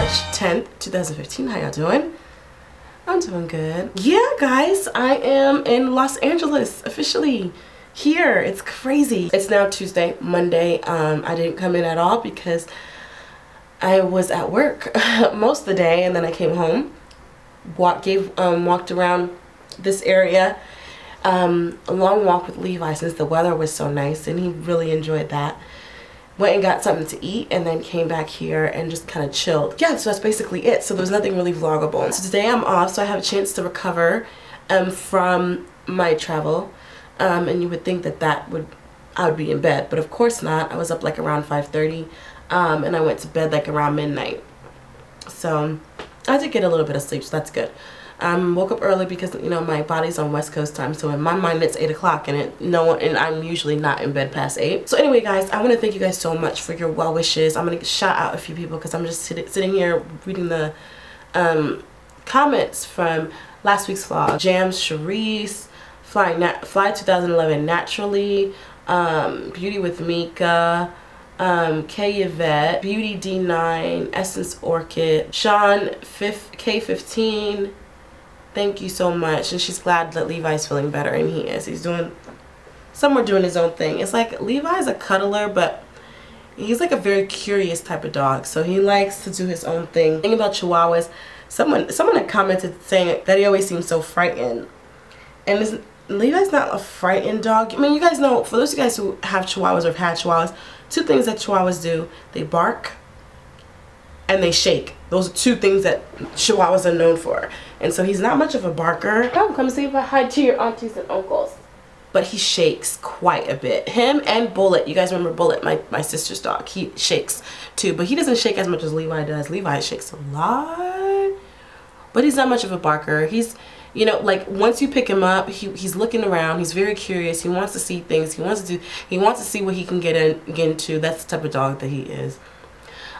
March 10th, 2015. How y'all doing? I'm doing good. Yeah, guys, I am in Los Angeles, officially here. It's crazy. It's now Tuesday, Monday. I didn't come in at all because I was at work most of the day, and then I came home, walked around this area, a long walk with Levi since the weather was so nice, and he really enjoyed that. Went and got something to eat, and then came back here and just kind of chilled. Yeah, so that's basically it. So there's nothing really vloggable. So today I'm off, so I have a chance to recover from my travel. And you would think that I would be in bed, but of course not. I was up like around 5:30, and I went to bed like around midnight. So I did get a little bit of sleep, so that's good. Woke up early because, you know, my body's on West Coast time, so in my mind it's 8 o'clock, and I'm usually not in bed past 8. So anyway, guys, I want to thank you guys so much for your well wishes. I'm gonna shout out a few people because I'm just sitting here reading the comments from last week's vlog. Jams Charisse, Fly 2011 Naturally, Beauty with Mika, K Yvette, Beauty D9, Essence Orchid, Sean K15. Thank you so much. And she's glad that Levi's feeling better, and he is. He's doing somewhere doing his own thing. It's like Levi's a cuddler, but he's like a very curious type of dog, so he likes to do his own thing. The thing about Chihuahuas, someone had commented saying that he always seems so frightened, and Levi's not a frightened dog. I mean, you guys know, for those of you guys who have Chihuahuas or have had Chihuahuas, two things that Chihuahuas do: they bark and they shake. Those are two things that Chihuahuas are known for. And so he's not much of a barker. Come say hi to your aunties and uncles. But he shakes quite a bit. Him and Bullet. You guys remember Bullet, my sister's dog. He shakes too, but he doesn't shake as much as Levi does. Levi shakes a lot, but he's not much of a barker. He's, you know, like once you pick him up, he's looking around. He's very curious. He wants to see things. He wants to see what he can get into. That's the type of dog that he is.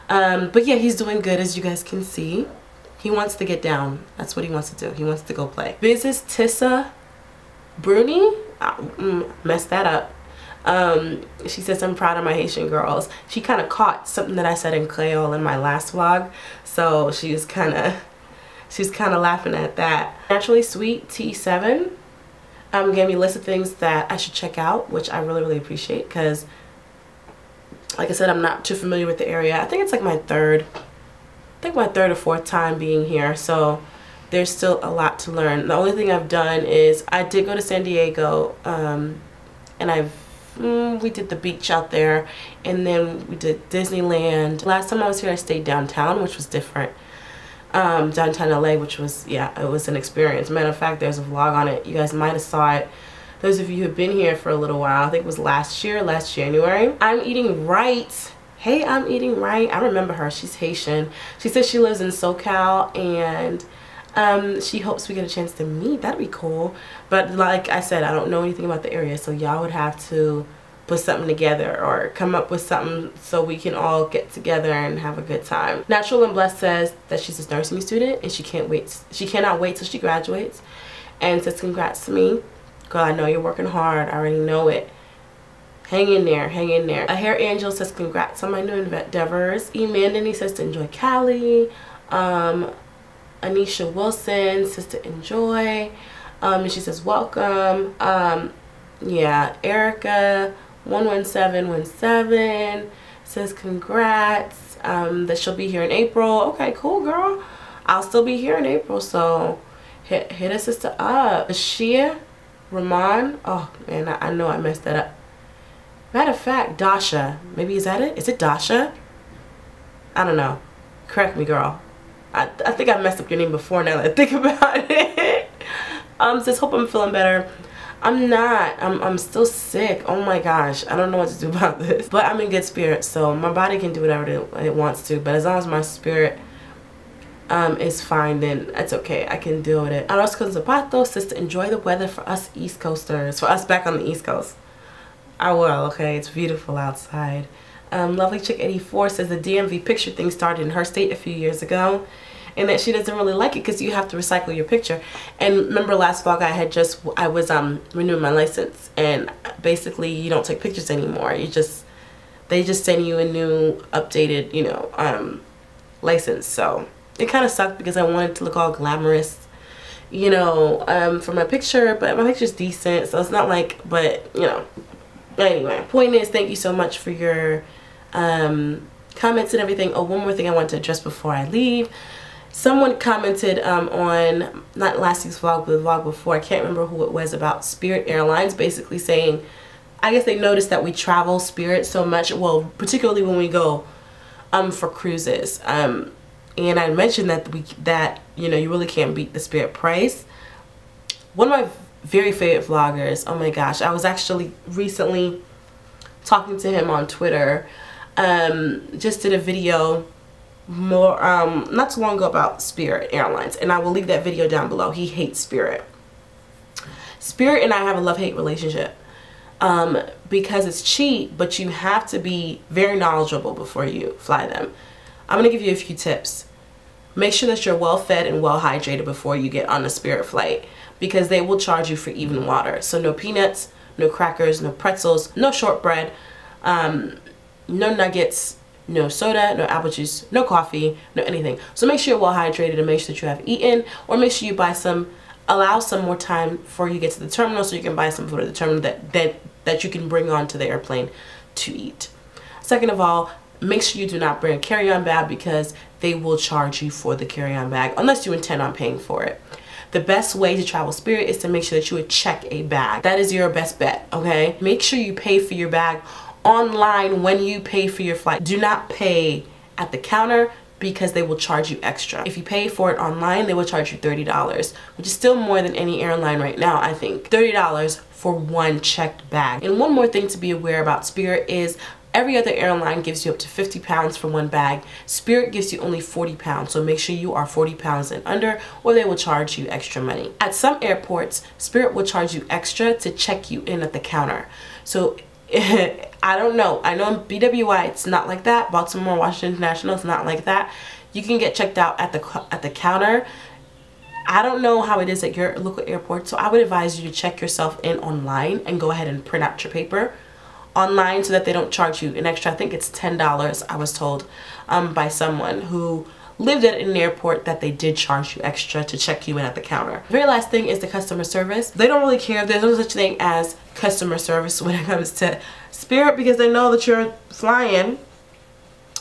But yeah, he's doing good, as you guys can see. He wants to get down. That's what he wants to do. He wants to go play. Mrs. Tissa Bruni, messed that up. She says, I'm proud of my Haitian girls. She kind of caught something that I said in Creole in my last vlog, so she's kind of laughing at that. Naturally Sweet T7 gave me a list of things that I should check out, which I really appreciate, because like I said, I'm not too familiar with the area. I think it's like my third or fourth time being here, so there's still a lot to learn. The only thing I've done is I did go to San Diego, and we did the beach out there, and then we did Disneyland. Last time I was here, I stayed downtown, which was different. Downtown LA, which was, yeah, it was an experience. Matter of fact, there's a vlog on it. You guys might have saw it. Those of you who've been here for a little while, I think it was last January. I'm eating right. Hey, I'm eating right. I remember her. She's Haitian. She says she lives in SoCal, and she hopes we get a chance to meet. That'd be cool. But like I said, I don't know anything about the area, so y'all would have to put something together or come up with something so we can all get together and have a good time. Natural and Blessed says that she's a nursing student and she cannot wait till she graduates, and says congrats to me. Girl, I know you're working hard. I already know it. Hang in there, hang in there. A Hair Angel says congrats on my new endeavors. E. Mandany says to enjoy Cali. Anisha Wilson says to enjoy. And she says welcome. Yeah, Erica 11717 says congrats. That she'll be here in April. Okay, cool, girl. I'll still be here in April, so hit a sister up. Shia Rahman. Oh man, I know I messed that up. Matter of fact, Dasha. Maybe is that it? Is it Dasha? I don't know. Correct me, girl. I think I messed up your name before now that I think about it. Says hope I'm feeling better. I'm not. I'm still sick. Oh my gosh. I don't know what to do about this. But I'm in good spirits, so my body can do whatever it wants to. But as long as my spirit is fine, then that's okay. I can deal with it. Aros con Zapato says to enjoy the weather for us East Coasters. For us back on the East Coast. I will, okay? It's beautiful outside. Lovely Chick 84 says the DMV picture thing started in her state a few years ago, and that she doesn't really like it because you have to recycle your picture. And remember last vlog I was renewing my license, and basically you don't take pictures anymore. They just send you a new updated, you know, license. So it kind of sucked because I wanted to look all glamorous, you know, for my picture, but my picture's decent, so it's not like, but you know. Anyway, point is, thank you so much for your comments and everything. Oh, one more thing I want to address before I leave. Someone commented on, not last week's vlog, but the vlog before, I can't remember who it was, about Spirit Airlines, basically saying, I guess they noticed that we travel Spirit so much, well, particularly when we go for cruises. And I mentioned that you know, you really can't beat the Spirit price. One of my very favorite vloggers, oh my gosh, I was actually recently talking to him on Twitter, just did a video more not too long ago about Spirit Airlines, and I will leave that video down below. He hates Spirit. Spirit and I have a love-hate relationship because it's cheap, but you have to be very knowledgeable before you fly them. I'm gonna give you a few tips. Make sure that you're well fed and well hydrated before you get on a Spirit flight, because they will charge you for even water. So no peanuts, no crackers, no pretzels, no shortbread, no nuggets, no soda, no apple juice, no coffee, no anything. So make sure you're well hydrated and make sure that you have eaten, or make sure you buy some, allow some more time before you get to the terminal so you can buy some food at the terminal that you can bring onto the airplane to eat. Second of all, make sure you do not bring a carry-on bag, because they will charge you for the carry-on bag unless you intend on paying for it. The best way to travel Spirit is to make sure that you would check a bag. That is your best bet, okay? Make sure you pay for your bag online when you pay for your flight. Do not pay at the counter, because they will charge you extra. If you pay for it online, they will charge you $30, which is still more than any airline right now, I think. $30 for one checked bag. And one more thing to be aware about Spirit is every other airline gives you up to 50 pounds for one bag. Spirit gives you only 40 pounds, so make sure you are 40 pounds and under, or they will charge you extra money. At some airports, Spirit will charge you extra to check you in at the counter. So I don't know. I know in BWI it's not like that. Baltimore Washington International is not like that. You can get checked out at the counter. I don't know how it is at your local airport, so I would advise you to check yourself in online and go ahead and print out your paper online so that they don't charge you an extra. I think it's $10, I was told by someone who lived at an airport, that they did charge you extra to check you in at the counter. The very last thing is the customer service. They don't really care. There's no such thing as customer service when it comes to Spirit, because they know that you're flying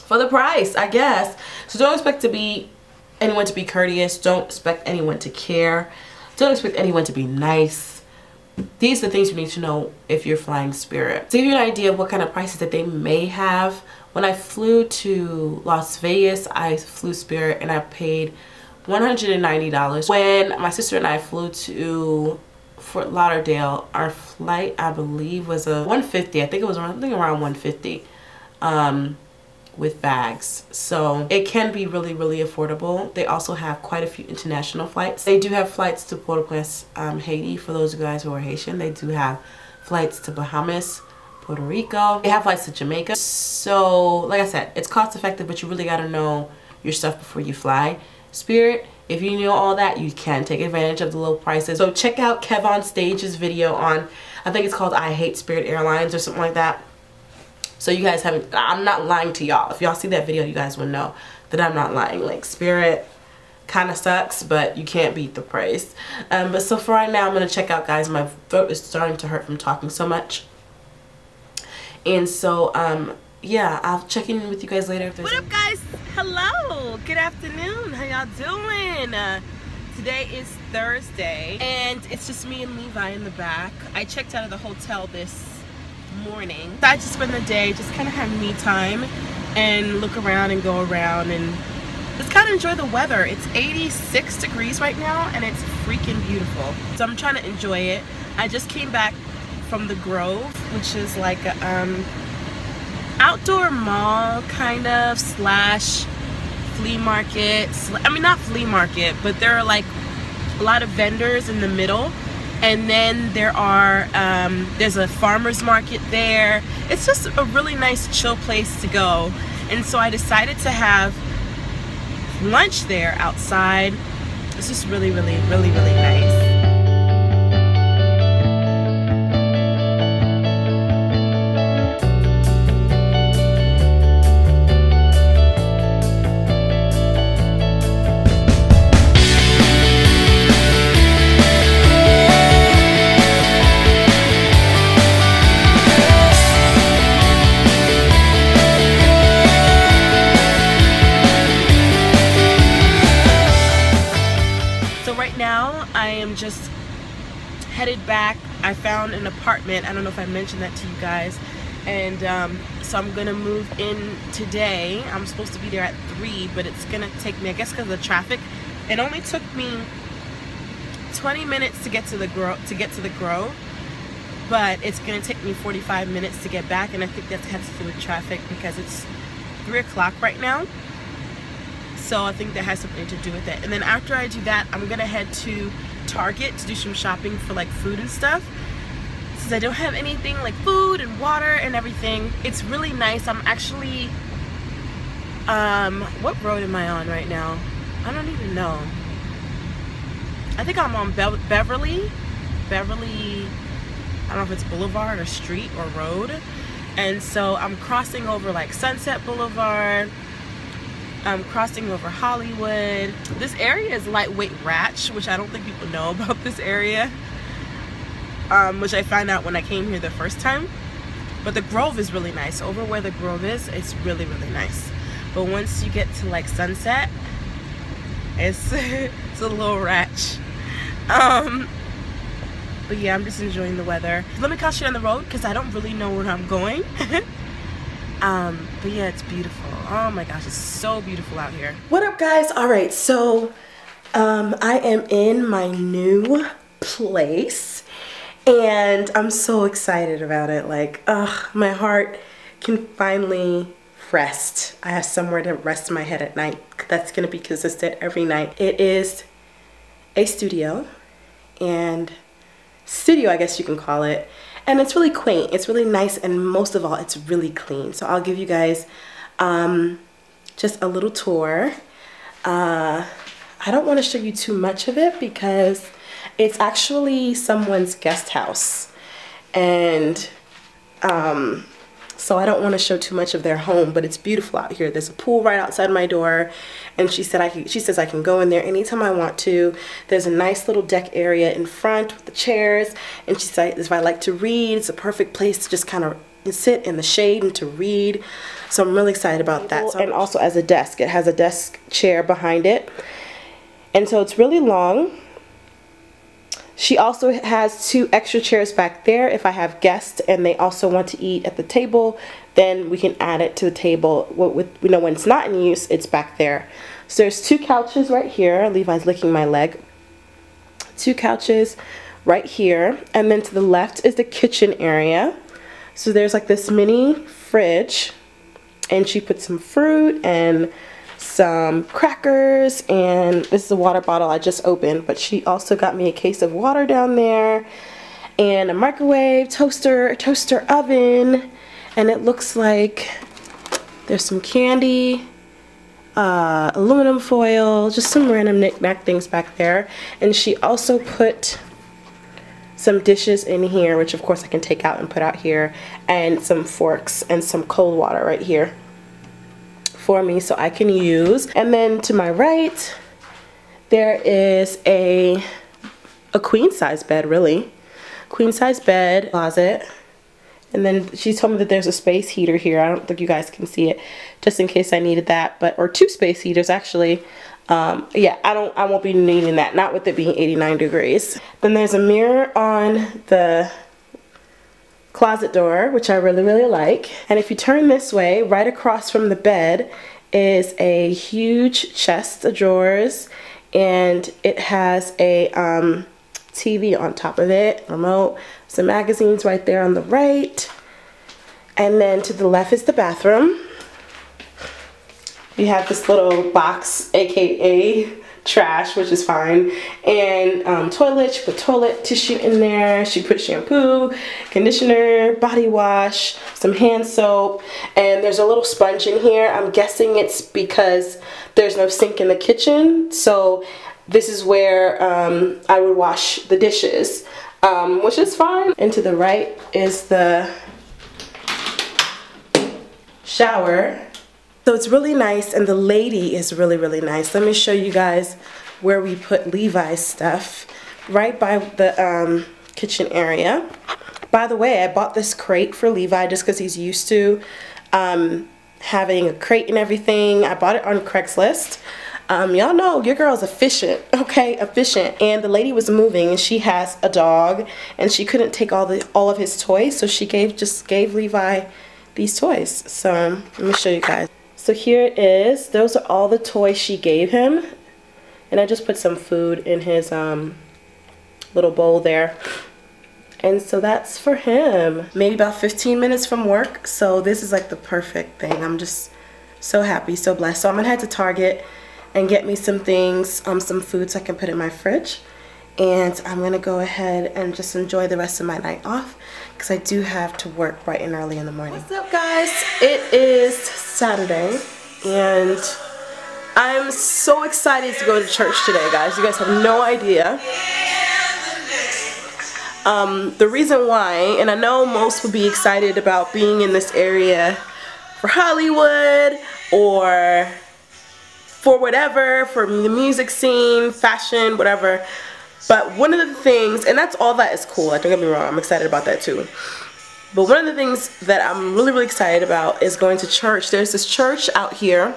for the price, I guess. So don't expect anyone to be courteous. Don't expect anyone to care. Don't expect anyone to be nice. These are the things you need to know if you're flying Spirit. To give you an idea of what kind of prices that they may have, when I flew to Las Vegas, I flew Spirit and I paid $190. When my sister and I flew to Fort Lauderdale, our flight, I believe, was a $150. I think it was around $150 with bags. So it can be really, really affordable. They also have quite a few international flights. They do have flights to Port-au-Prince, Haiti, for those of you guys who are Haitian. They do have flights to Bahamas, Puerto Rico. They have flights to Jamaica. So like I said, it's cost effective, but you really got to know your stuff before you fly. Spirit, if you know all that, you can take advantage of the low prices. So check out KevOnStage's video on, I think it's called I Hate Spirit Airlines or something like that. So you guys haven't, I'm not lying to y'all. If y'all see that video, you guys will know that I'm not lying. Like, Spirit kind of sucks, but you can't beat the price. But so for right now, I'm going to check out, guys. My throat is starting to hurt from talking so much. And so, yeah, I'll check in with you guys later. What up, guys? Hello. Good afternoon. How y'all doing? Today is Thursday, and it's just me and Levi in the back. I checked out of the hotel this morning. So I just spend the day just kind of have me time and look around and go around and just kind of enjoy the weather. It's 86 degrees right now, and it's freaking beautiful. So I'm trying to enjoy it. I just came back from the Grove, which is like a outdoor mall kind of slash flea market. I mean, not flea market, but there are like a lot of vendors in the middle, and then there are there's a farmer's market there. It's just a really nice chill place to go, and so I decided to have lunch there outside. It's just really nice. headed back. I found an apartment. I don't know if I mentioned that to you guys. And so I'm gonna move in today. I'm supposed to be there at 3, but it's gonna take me, I guess because of the traffic, it only took me 20 minutes to get to the Grove, but it's gonna take me 45 minutes to get back, and I think that has to do with traffic because it's 3 o'clock right now. So I think that has something to do with it. And then after I do that, I'm gonna head to Target to do some shopping for like food and stuff. Since I don't have anything like food and water and everything, it's really nice. I'm actually, what road am I on right now? I don't even know. I think I'm on Beverly, I don't know if it's Boulevard or Street or Road. And so I'm crossing over like Sunset Boulevard. I'm crossing over Hollywood. This area is lightweight ratch, which I don't think people know about this area. Which I found out when I came here the first time. But the Grove is really nice. Over where the Grove is, it's really, really nice. But once you get to like Sunset, it's, it's a little ratch. But yeah, I'm just enjoying the weather. Let me concentrate on the road because I don't really know where I'm going. But yeah, it's beautiful. Oh my gosh, it's so beautiful out here. What up, guys? All right, so I am in my new place and I'm so excited about it. Like, my heart can finally rest. I have somewhere to rest my head at night. That's gonna be consistent every night. It is a studio, and studio, I guess you can call it. And it's really quaint, it's really nice, and most of all, it's really clean. So I'll give you guys just a little tour. I don't want to show you too much of it because it's actually someone's guest house. And so I don't want to show too much of their home, but it's beautiful out here. There's a pool right outside my door, and she says I can go in there anytime I want to. There's a nice little deck area in front with the chairs, and she said if I like to read, it's a perfect place to just kind of sit in the shade and to read. So I'm really excited about that. And also as a desk, it has a desk chair behind it, and so it's really long. She also has 2 extra chairs back there if I have guests and they also want to eat at the table, then we can add it to the table. You know, when it's not in use, it's back there. So there's 2 couches right here. Levi's licking my leg. 2 couches right here, and then to the left is the kitchen area. So there's like this mini fridge, and she put some fruit and some crackers, and this is a water bottle I just opened, but she also got me a case of water down there, and a microwave, toaster oven, and it looks like there's some candy, aluminum foil, just some random knick-knack things back there. And she also put some dishes in here, which of course I can take out and put out here, and some forks and some cold water right here for me so I can use. And then to my right there is a queen size bed, really. Queen size bed, closet, and then she told me that there's a space heater here. I don't think you guys can see it, just in case I needed that, but or 2 space heaters actually. Yeah, I won't be needing that, not with it being 89 degrees. Then there's a mirror on the closet door, which I really, really like. And if you turn this way, right across from the bed is a huge chest of drawers, and it has a TV on top of it, remote, some magazines right there on the right. And then to the left is the bathroom. You have this little box, aka trash, which is fine, and toilet. She put toilet tissue in there. She put shampoo, conditioner, body wash, some hand soap, and there's a little sponge in here. I'm guessing it's because there's no sink in the kitchen, so this is where I would wash the dishes, which is fine. And to the right is the shower. So it's really nice, and the lady is really, really nice. Let me show you guys where we put Levi's stuff. Right by the kitchen area. By the way, I bought this crate for Levi just because he's used to having a crate and everything. I bought it on Craigslist. Y'all know your girl's efficient, okay? Efficient. And the lady was moving, and she has a dog, and she couldn't take all of his toys, so she just gave Levi these toys. So let me show you guys. So here it is. Those are all the toys she gave him, and I just put some food in his little bowl there. And so that's for him. Maybe about 15 minutes from work. So this is like the perfect thing. I'm just so happy, so blessed. So I'm gonna head to Target and get me some things, some food so I can put in my fridge. And I'm gonna go ahead and just enjoy the rest of my night off because I do have to work bright and early in the morning. What's up, guys? It is Saturday and I'm so excited to go to church today, guys. You guys have no idea. The reason why, and I know most would be excited about being in this area for Hollywood or for whatever, for the music scene, fashion, whatever. But one of the things, and that's all that is cool, don't get me wrong, I'm excited about that too. But one of the things that I'm really excited about is going to church. There's this church out here,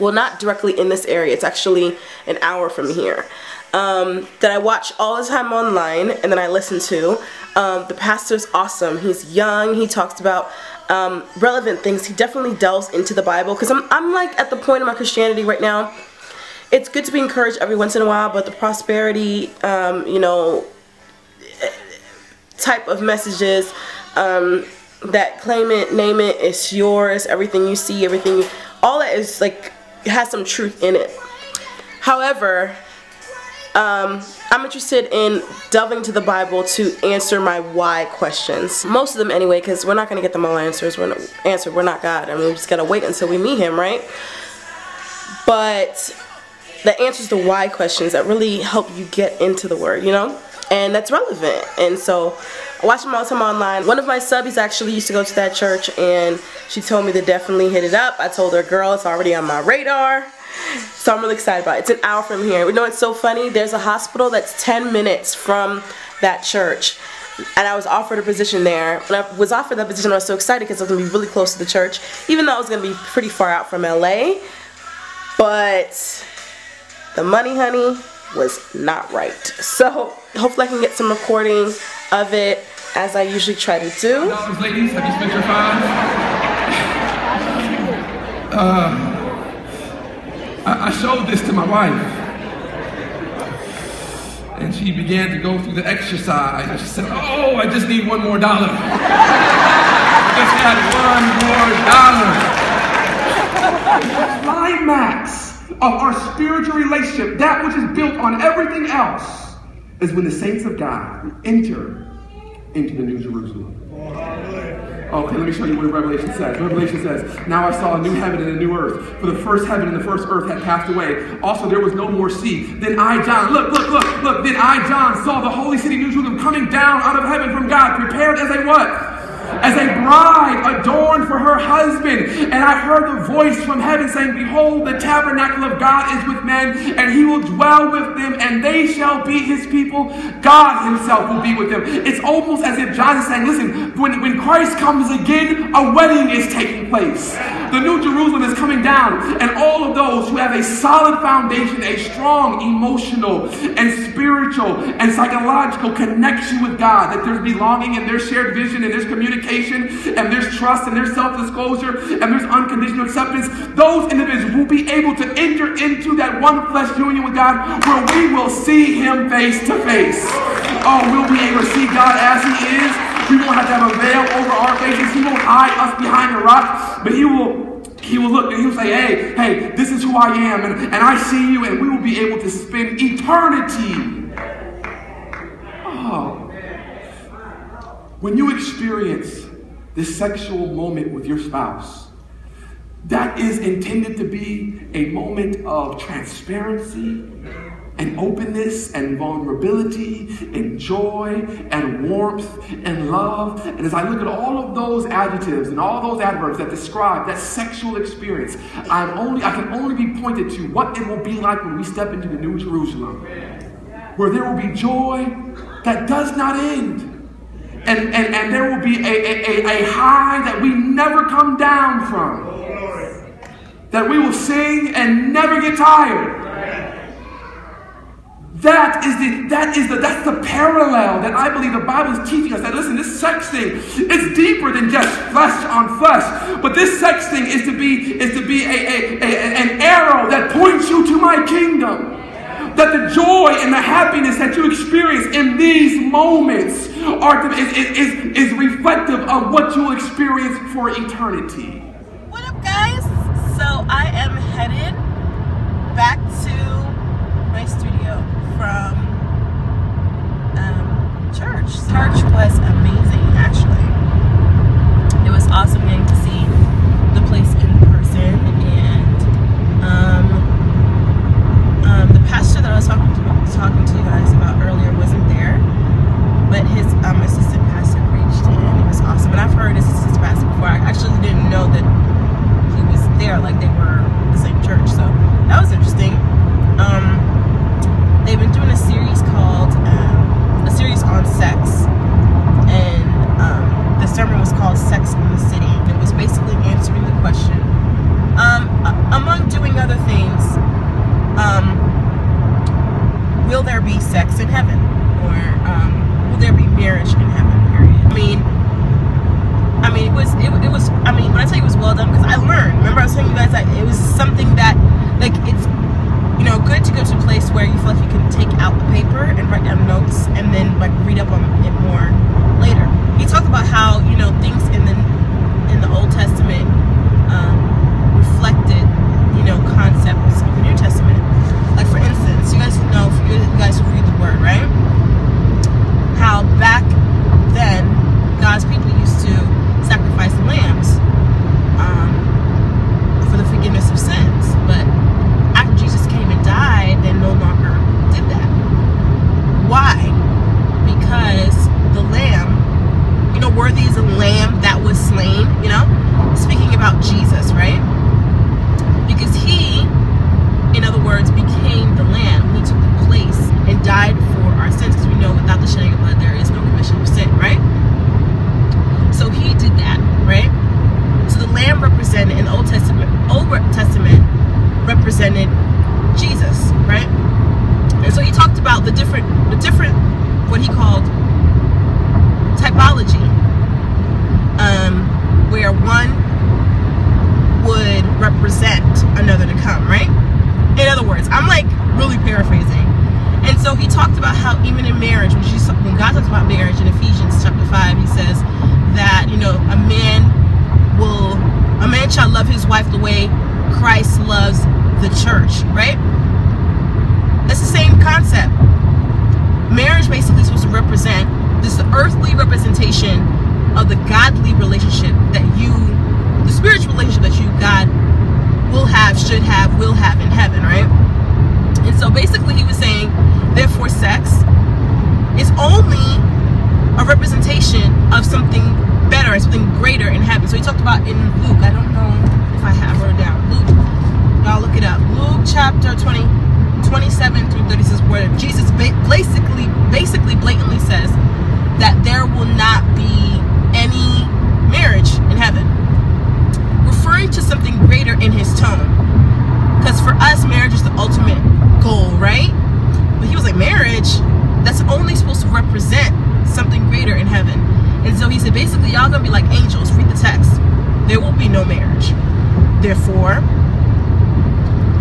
well, not directly in this area, it's actually an hour from here, that I watch all the time online and then I listen to. The pastor's awesome. He's young, he talks about relevant things. He definitely delves into the Bible because I'm like at the point of my Christianity right now. It's good to be encouraged every once in a while, but the prosperity, you know, type of messages that claim it, name it, it's yours, everything you see, everything, all that is like, has some truth in it. However, I'm interested in delving into the Bible to answer my why questions. Most of them anyway, because we're not going to get them all answers. We're not God. I mean, we just got to wait until we meet him, right? But the answers to why questions that really help you get into the word, you know? And that's relevant. And so I watch them all the time online. One of my subbies actually used to go to that church and she told me to definitely hit it up. I told her, girl, it's already on my radar. So I'm really excited about it. It's an hour from here. You know, it's so funny. There's a hospital that's 10 minutes from that church. And I was offered a position there. When I was offered that position, I was so excited because I was going to be really close to the church. Even though I was going to be pretty far out from LA. But the money, honey, was not right. So hopefully I can get some recording of it as I usually try to do. Ladies, have you spent your $5? I showed this to my wife, and she began to go through the exercise, and she said, oh, I just need $1 more. I just had $1 more. The climax of our spiritual relationship, that which is built on everything else, is when the saints of God enter into the New Jerusalem. Okay, let me show you what Revelation says. Revelation says, now I saw a new heaven and a new earth, for the first heaven and the first earth had passed away. Also there was no more sea. Then I, John, look, then I, John, saw the holy city New Jerusalem coming down out of heaven from God, prepared as a what? As a bride adorned for her husband. And I heard the voice from heaven saying, behold, the tabernacle of God is with men, and he will dwell with them, and they shall be his people. God himself will be with them. It's almost as if John is saying, listen, when Christ comes again, a wedding is taking place. The New Jerusalem is coming down, and all of those who have a solid foundation, a strong emotional and spiritual and psychological connection with God, that there's belonging and there's shared vision and there's communication and there's trust and there's self-disclosure and there's unconditional acceptance, those individuals will be able to enter into that one flesh union with God where we will see him face to face. Oh, we'll be able to see God as he is. We won't have to have a veil over our faces. He won't hide us behind a rock, but he will look and he'll say, hey, this is who I am, and I see you, and we will be able to spend eternity. Oh. When you experience this sexual moment with your spouse, that is intended to be a moment of transparency and openness and vulnerability and joy and warmth and love. And as I look at all of those adjectives and all those adverbs that describe that sexual experience, I can only be pointed to what it will be like when we step into the New Jerusalem, where there will be joy that does not end. And there will be a high that we never come down from. that we will sing and never get tired. That's the parallel that I believe the Bible is teaching us. That listen, this sex thing is deeper than just flesh on flesh. But this sex thing is to be an arrow that points you to my kingdom. That the joy and the happiness that you experience in these moments is reflective of what you'll experience for eternity. What up, guys? So I am headed back to my studio from church. Church was amazing, actually. It was awesome getting to see the place in person, and the pastor that I was talking to you guys about earlier wasn't there, but his assistant pastor preached, and it was awesome. And I've heard his assistant pastor before. I actually didn't know that he was there, like they were the same church, so that was interesting. They've been doing a series called on sex, and the sermon was called Sex in the City. It was basically answering the question, among doing other things, will there be sex in heaven, or will there be marriage in heaven, period. I mean it was when I tell you it was well done, because I learned. Remember I was telling you guys that it was something that, like, it's, you know, good to go to a place where you feel like you can take out the paper and write down notes and then, like, read up on it more later. He talked about how, you know, things in the Old Testament reflected, you know, concepts of the New Testament. Like, for instance, you guys know, you guys who read the Word, right? How back then God's people used to sacrifice lambs for the forgiveness of sins, but after Jesus came and died, they no longer did that. Why? Because the lamb, you know, worthy is a lamb that was slain, you know, speaking about Jesus, right? Because he, in other words, became the lamb. He took the place and died for our sins, because we know without the shedding of blood there is no remission of sin, right? So he did that, right? So the lamb represented, in the Old Testament represented Jesus, right? And so he talked about the different what he called typology, where one would represent another to come, right? In other words, I'm like really paraphrasing. And so he talked about how even in marriage, when God talks about marriage in Ephesians chapter 5, he says that, you know, a man shall love his wife the way Christ loves the church, right? That's the same concept. Marriage basically is supposed to represent this earthly representation of the godly relationship that the spiritual relationship that God will have, should have, will have in heaven, right? And so basically he was saying, therefore sex is only a representation of something better and something greater in heaven. So he talked about in Luke, I don't know if I have wrote down, Luke, y'all look it up, Luke chapter 27 through 30 says, where Jesus basically blatantly says that there will not be any marriage in heaven, referring to something greater in his tone. Because for us, marriage is the ultimate goal, right? But he was like, marriage, that's only supposed to represent something greater in heaven. And so he said, basically, y'all gonna be like angels. Read the text. There will be no marriage. Therefore,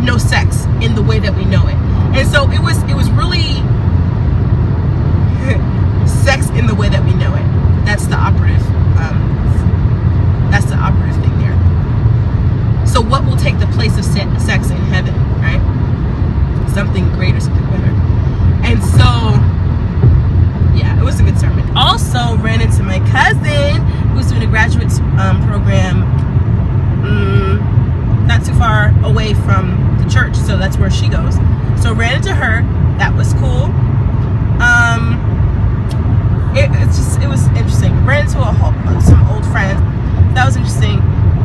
no sex in the way that we know it. And so it was really sex in the way that we know it. That's the operative. That's the operative thing there. So what will take the place of sex in heaven, right? Something greater, something better. And so, yeah, it was a good sermon. Also ran into my cousin who's doing a graduate program not too far away from the church, so that's where she goes. So ran into her. That was cool. It was interesting. Ran into some old friends. That was interesting.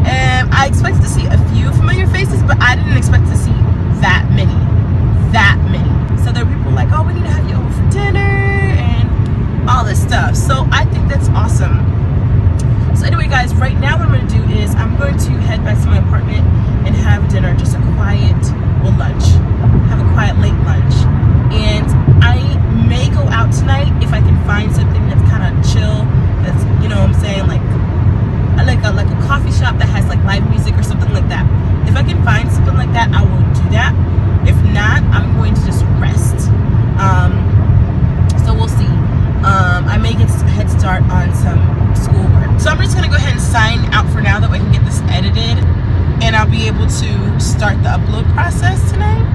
And I expected to see a few familiar faces, but I didn't expect to see that many. So there were people like, oh, we need to have you over for dinner and all this stuff. So I think that's awesome. So anyway, guys, right now what I'm going to do is I'm going to head back to my apartment and have dinner. be able to start the upload process tonight?